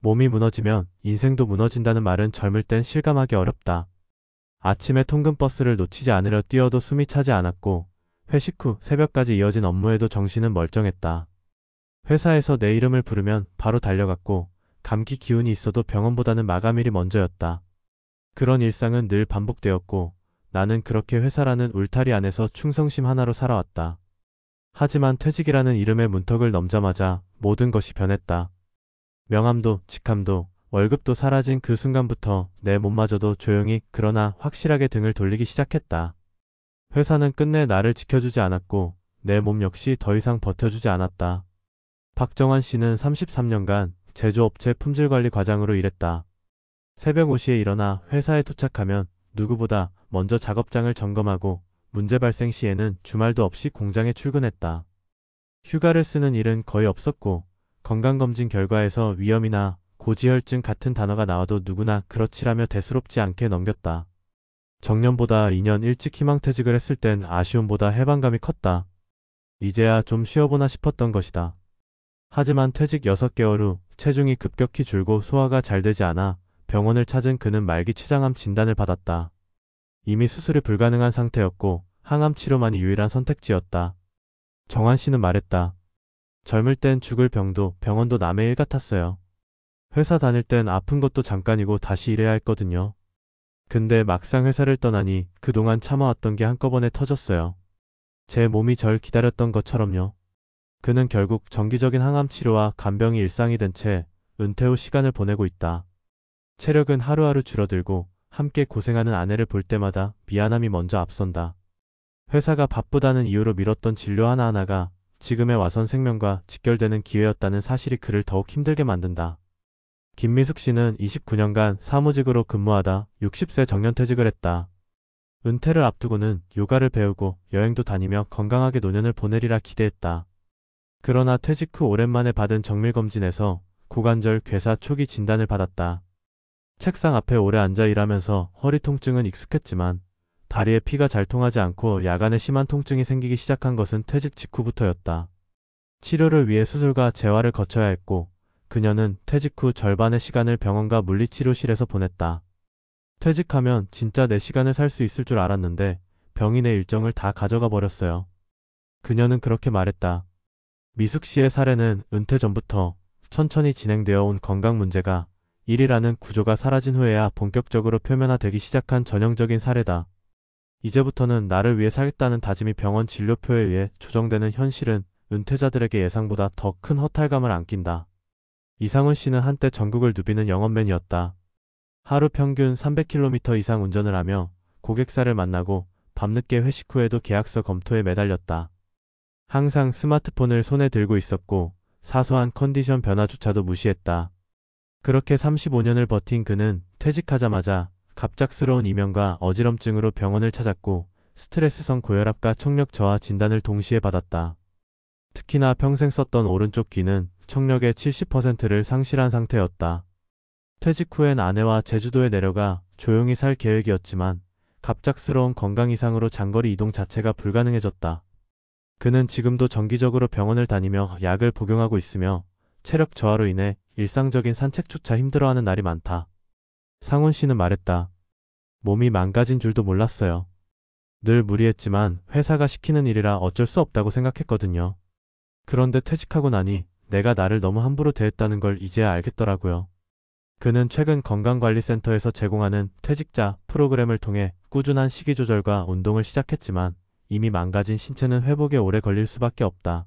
몸이 무너지면 인생도 무너진다는 말은 젊을 땐 실감하기 어렵다. 아침에 통근버스를 놓치지 않으려 뛰어도 숨이 차지 않았고 회식 후 새벽까지 이어진 업무에도 정신은 멀쩡했다. 회사에서 내 이름을 부르면 바로 달려갔고 감기 기운이 있어도 병원보다는 마감일이 먼저였다. 그런 일상은 늘 반복되었고 나는 그렇게 회사라는 울타리 안에서 충성심 하나로 살아왔다. 하지만 퇴직이라는 이름의 문턱을 넘자마자 모든 것이 변했다. 명함도 직함도 월급도 사라진 그 순간부터 내 몸마저도 조용히 그러나 확실하게 등을 돌리기 시작했다. 회사는 끝내 나를 지켜주지 않았고 내 몸 역시 더 이상 버텨주지 않았다. 박정환 씨는 33년간 제조업체 품질관리 과장으로 일했다. 새벽 5시에 일어나 회사에 도착하면 누구보다 먼저 작업장을 점검하고 문제 발생 시에는 주말도 없이 공장에 출근했다. 휴가를 쓰는 일은 거의 없었고 건강검진 결과에서 위염이나 고지혈증 같은 단어가 나와도 누구나 그렇지라며 대수롭지 않게 넘겼다. 정년보다 2년 일찍 희망퇴직을 했을 땐 아쉬움보다 해방감이 컸다. 이제야 좀 쉬어보나 싶었던 것이다. 하지만 퇴직 6개월 후 체중이 급격히 줄고 소화가 잘 되지 않아 병원을 찾은 그는 말기 췌장암 진단을 받았다. 이미 수술이 불가능한 상태였고 항암 치료만이 유일한 선택지였다. 정환 씨는 말했다. 젊을 땐 죽을 병도 병원도 남의 일 같았어요. 회사 다닐 땐 아픈 것도 잠깐이고 다시 일해야 했거든요. 근데 막상 회사를 떠나니 그동안 참아왔던 게 한꺼번에 터졌어요. 제 몸이 절 기다렸던 것처럼요. 그는 결국 정기적인 항암 치료와 간병이 일상이 된 채 은퇴 후 시간을 보내고 있다. 체력은 하루하루 줄어들고 함께 고생하는 아내를 볼 때마다 미안함이 먼저 앞선다. 회사가 바쁘다는 이유로 미뤘던 진료 하나하나가 지금의 와선 생명과 직결되는 기회였다는 사실이 그를 더욱 힘들게 만든다. 김미숙 씨는 29년간 사무직으로 근무하다 60세 정년퇴직을 했다. 은퇴를 앞두고는 요가를 배우고 여행도 다니며 건강하게 노년을 보내리라 기대했다. 그러나 퇴직 후 오랜만에 받은 정밀검진에서 고관절 괴사 초기 진단을 받았다. 책상 앞에 오래 앉아 일하면서 허리 통증은 익숙했지만 다리에 피가 잘 통하지 않고 야간에 심한 통증이 생기기 시작한 것은 퇴직 직후부터였다. 치료를 위해 수술과 재활을 거쳐야 했고 그녀는 퇴직 후 절반의 시간을 병원과 물리치료실에서 보냈다. 퇴직하면 진짜 내 시간을 살 수 있을 줄 알았는데 병이 내 일정을 다 가져가 버렸어요. 그녀는 그렇게 말했다. 미숙 씨의 사례는 은퇴 전부터 천천히 진행되어 온 건강 문제가 일이라는 구조가 사라진 후에야 본격적으로 표면화되기 시작한 전형적인 사례다. 이제부터는 나를 위해 살겠다는 다짐이 병원 진료표에 의해 조정되는 현실은 은퇴자들에게 예상보다 더 큰 허탈감을 안긴다. 이상훈 씨는 한때 전국을 누비는 영업맨이었다. 하루 평균 300km 이상 운전을 하며 고객사를 만나고 밤늦게 회식 후에도 계약서 검토에 매달렸다. 항상 스마트폰을 손에 들고 있었고 사소한 컨디션 변화조차도 무시했다. 그렇게 35년을 버틴 그는 퇴직하자마자 갑작스러운 이명과 어지럼증으로 병원을 찾았고 스트레스성 고혈압과 청력 저하 진단을 동시에 받았다. 특히나 평생 썼던 오른쪽 귀는 청력의 70%를 상실한 상태였다. 퇴직 후엔 아내와 제주도에 내려가 조용히 살 계획이었지만 갑작스러운 건강 이상으로 장거리 이동 자체가 불가능해졌다. 그는 지금도 정기적으로 병원을 다니며 약을 복용하고 있으며 체력 저하로 인해 일상적인 산책조차 힘들어하는 날이 많다. 상훈 씨는 말했다. 몸이 망가진 줄도 몰랐어요. 늘 무리했지만 회사가 시키는 일이라 어쩔 수 없다고 생각했거든요. 그런데 퇴직하고 나니 내가 나를 너무 함부로 대했다는 걸 이제야 알겠더라고요. 그는 최근 건강관리센터에서 제공하는 퇴직자 프로그램을 통해 꾸준한 식이 조절과 운동을 시작했지만 이미 망가진 신체는 회복에 오래 걸릴 수밖에 없다.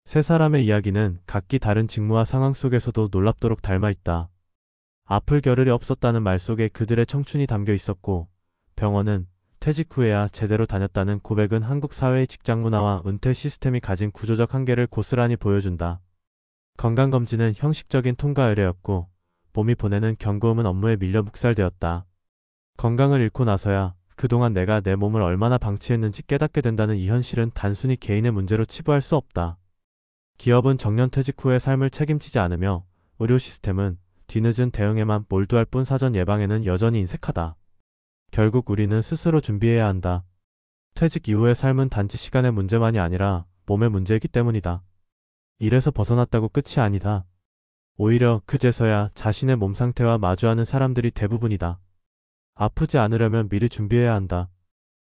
세 사람의 이야기는 각기 다른 직무와 상황 속에서도 놀랍도록 닮아있다. 아플 겨를이 없었다는 말 속에 그들의 청춘이 담겨 있었고 병원은 퇴직 후에야 제대로 다녔다는 고백은 한국 사회의 직장 문화와 은퇴 시스템이 가진 구조적 한계를 고스란히 보여준다. 건강검진은 형식적인 통과 의뢰였고 몸이 보내는 경고음은 업무에 밀려 묵살되었다. 건강을 잃고 나서야 그동안 내가 내 몸을 얼마나 방치했는지 깨닫게 된다는 이 현실은 단순히 개인의 문제로 치부할 수 없다. 기업은 정년퇴직 후의 삶을 책임지지 않으며 의료 시스템은 뒤늦은 대응에만 몰두할 뿐 사전 예방에는 여전히 인색하다. 결국 우리는 스스로 준비해야 한다. 퇴직 이후의 삶은 단지 시간의 문제만이 아니라 몸의 문제이기 때문이다. 일에서 벗어났다고 끝이 아니다. 오히려 그제서야 자신의 몸 상태와 마주하는 사람들이 대부분이다. 아프지 않으려면 미리 준비해야 한다.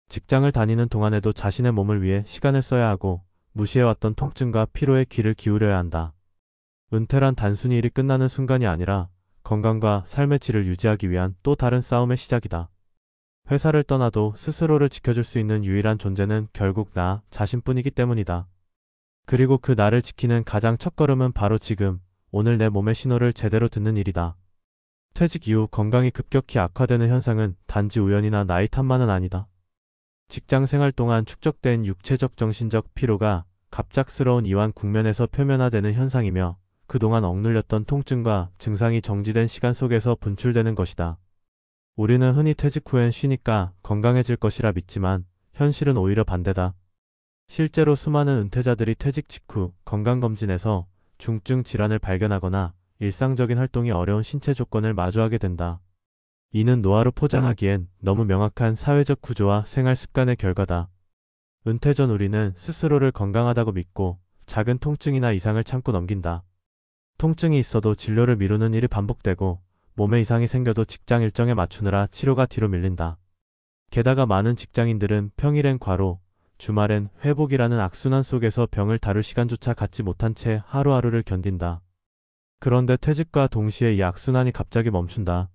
직장을 다니는 동안에도 자신의 몸을 위해 시간을 써야 하고 무시해왔던 통증과 피로에 귀를 기울여야 한다. 은퇴란 단순히 일이 끝나는 순간이 아니라 건강과 삶의 질을 유지하기 위한 또 다른 싸움의 시작이다. 회사를 떠나도 스스로를 지켜줄 수 있는 유일한 존재는 결국 나 자신뿐이기 때문이다. 그리고 그 나를 지키는 가장 첫걸음은 바로 지금, 오늘 내 몸의 신호를 제대로 듣는 일이다. 퇴직 이후 건강이 급격히 악화되는 현상은 단지 우연이나 나이 탓만은 아니다. 직장 생활 동안 축적된 육체적 정신적 피로가 갑작스러운 이완 국면에서 표면화되는 현상이며 그동안 억눌렸던 통증과 증상이 정지된 시간 속에서 분출되는 것이다. 우리는 흔히 퇴직 후엔 쉬니까 건강해질 것이라 믿지만 현실은 오히려 반대다. 실제로 수많은 은퇴자들이 퇴직 직후 건강검진에서 중증 질환을 발견하거나 일상적인 활동이 어려운 신체 조건을 마주하게 된다. 이는 노화로 포장하기엔 너무 명확한 사회적 구조와 생활 습관의 결과다. 은퇴 전 우리는 스스로를 건강하다고 믿고 작은 통증이나 이상을 참고 넘긴다. 통증이 있어도 진료를 미루는 일이 반복되고 몸에 이상이 생겨도 직장 일정에 맞추느라 치료가 뒤로 밀린다. 게다가 많은 직장인들은 평일엔 과로, 주말엔 회복이라는 악순환 속에서 병을 다룰 시간조차 갖지 못한 채 하루하루를 견딘다. 그런데 퇴직과 동시에 이 악순환이 갑자기 멈춘다.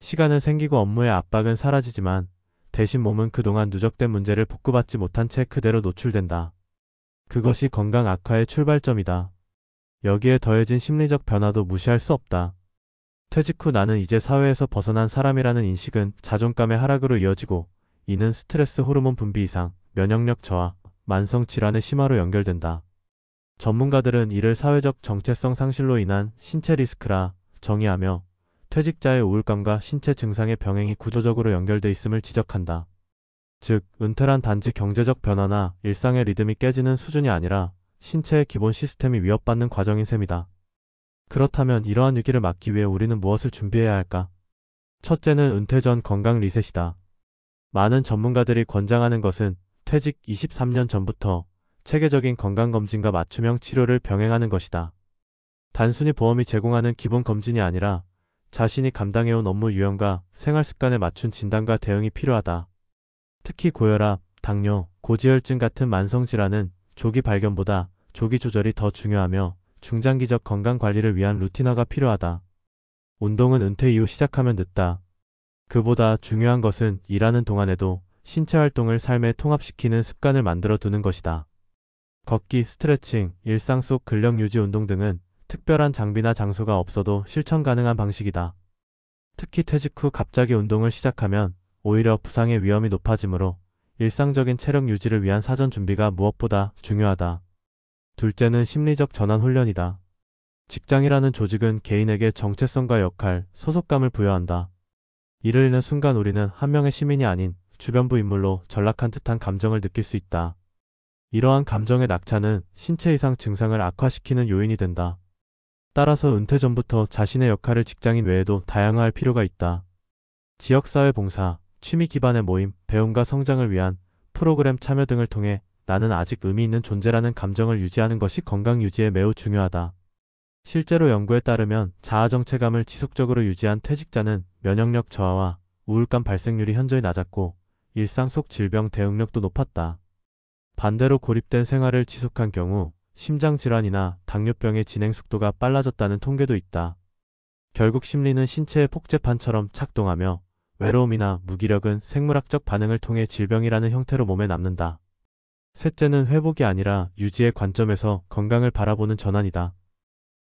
시간은 생기고 업무의 압박은 사라지지만 대신 몸은 그동안 누적된 문제를 복구받지 못한 채 그대로 노출된다. 그것이 건강 악화의 출발점이다. 여기에 더해진 심리적 변화도 무시할 수 없다. 퇴직 후 나는 이제 사회에서 벗어난 사람이라는 인식은 자존감의 하락으로 이어지고 이는 스트레스 호르몬 분비 이상, 면역력 저하, 만성 질환의 심화로 연결된다. 전문가들은 이를 사회적 정체성 상실로 인한 신체 리스크라 정의하며 퇴직자의 우울감과 신체 증상의 병행이 구조적으로 연결돼 있음을 지적한다. 즉, 은퇴란 단지 경제적 변화나 일상의 리듬이 깨지는 수준이 아니라 신체의 기본 시스템이 위협받는 과정인 셈이다. 그렇다면 이러한 위기를 막기 위해 우리는 무엇을 준비해야 할까? 첫째는 은퇴 전 건강 리셋이다. 많은 전문가들이 권장하는 것은 퇴직 23년 전부터 체계적인 건강검진과 맞춤형 치료를 병행하는 것이다. 단순히 보험이 제공하는 기본 검진이 아니라 자신이 감당해온 업무 유형과 생활 습관에 맞춘 진단과 대응이 필요하다. 특히 고혈압, 당뇨, 고지혈증 같은 만성질환은 조기 발견보다 조기 조절이 더 중요하며 중장기적 건강 관리를 위한 루틴화가 필요하다. 운동은 은퇴 이후 시작하면 늦다. 그보다 중요한 것은 일하는 동안에도 신체 활동을 삶에 통합시키는 습관을 만들어 두는 것이다. 걷기, 스트레칭, 일상 속 근력 유지 운동 등은 특별한 장비나 장소가 없어도 실천 가능한 방식이다. 특히 퇴직 후 갑자기 운동을 시작하면 오히려 부상의 위험이 높아지므로 일상적인 체력 유지를 위한 사전 준비가 무엇보다 중요하다. 둘째는 심리적 전환 훈련이다. 직장이라는 조직은 개인에게 정체성과 역할, 소속감을 부여한다. 이를 잃는 순간 우리는 한 명의 시민이 아닌 주변부 인물로 전락한 듯한 감정을 느낄 수 있다. 이러한 감정의 낙차는 신체 이상 증상을 악화시키는 요인이 된다. 따라서 은퇴 전부터 자신의 역할을 직장인 외에도 다양화할 필요가 있다. 지역사회 봉사, 취미 기반의 모임, 배움과 성장을 위한 프로그램 참여 등을 통해 나는 아직 의미 있는 존재라는 감정을 유지하는 것이 건강 유지에 매우 중요하다. 실제로 연구에 따르면 자아 정체감을 지속적으로 유지한 퇴직자는 면역력 저하와 우울감 발생률이 현저히 낮았고 일상 속 질병 대응력도 높았다. 반대로 고립된 생활을 지속한 경우 심장질환이나 당뇨병의 진행 속도가 빨라졌다는 통계도 있다. 결국 심리는 신체의 복제판처럼 작동하며 외로움이나 무기력은 생물학적 반응을 통해 질병이라는 형태로 몸에 남는다. 셋째는 회복이 아니라 유지의 관점에서 건강을 바라보는 전환이다.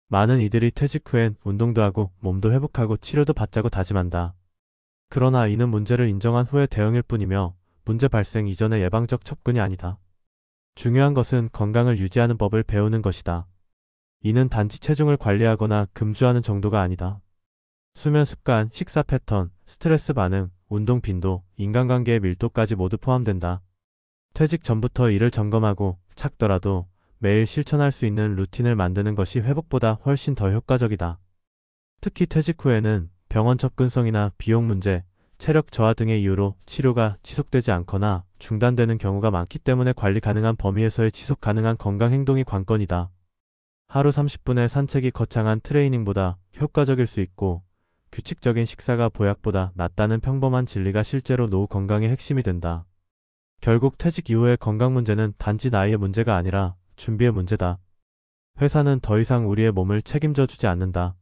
많은 이들이 퇴직 후엔 운동도 하고 몸도 회복하고 치료도 받자고 다짐한다. 그러나 이는 문제를 인정한 후의 대응일 뿐이며 문제 발생 이전의 예방적 접근이 아니다. 중요한 것은 건강을 유지하는 법을 배우는 것이다. 이는 단지 체중을 관리하거나 금주하는 정도가 아니다. 수면 습관, 식사 패턴, 스트레스 반응, 운동 빈도, 인간관계의 밀도까지 모두 포함된다. 퇴직 전부터 이를 점검하고 작더라도 매일 실천할 수 있는 루틴을 만드는 것이 회복보다 훨씬 더 효과적이다. 특히 퇴직 후에는 병원 접근성이나 비용 문제, 체력 저하 등의 이유로 치료가 지속되지 않거나 중단되는 경우가 많기 때문에 관리 가능한 범위에서의 지속 가능한 건강 행동이 관건이다. 하루 30분의 산책이 거창한 트레이닝보다 효과적일 수 있고 규칙적인 식사가 보약보다 낫다는 평범한 진리가 실제로 노후 건강의 핵심이 된다. 결국 퇴직 이후의 건강 문제는 단지 나이의 문제가 아니라 준비의 문제다. 회사는 더 이상 우리의 몸을 책임져 주지 않는다.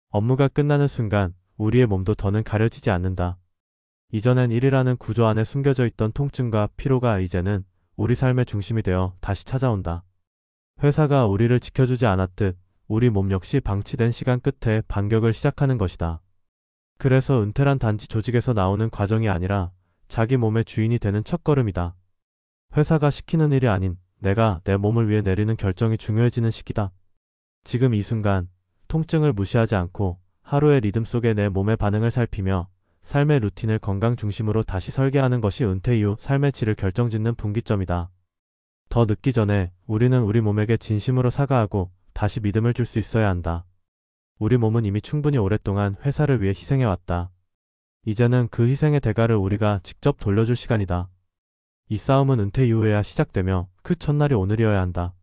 업무가 끝나는 순간 우리의 몸도 더는 가려지지 않는다. 이전엔 일이라는 구조 안에 숨겨져 있던 통증과 피로가 이제는 우리 삶의 중심이 되어 다시 찾아온다. 회사가 우리를 지켜주지 않았듯 우리 몸 역시 방치된 시간 끝에 반격을 시작하는 것이다. 그래서 은퇴란 단지 조직에서 나오는 과정이 아니라 자기 몸의 주인이 되는 첫걸음이다. 회사가 시키는 일이 아닌 내가 내 몸을 위해 내리는 결정이 중요해지는 시기다. 지금 이 순간 통증을 무시하지 않고 하루의 리듬 속에 내 몸의 반응을 살피며 삶의 루틴을 건강 중심으로 다시 설계하는 것이 은퇴 이후 삶의 질을 결정짓는 분기점이다. 더 늦기 전에 우리는 우리 몸에게 진심으로 사과하고 다시 믿음을 줄 수 있어야 한다. 우리 몸은 이미 충분히 오랫동안 회사를 위해 희생해왔다. 이제는 그 희생의 대가를 우리가 직접 돌려줄 시간이다. 이 싸움은 은퇴 이후에야 시작되며 그 첫날이 오늘이어야 한다.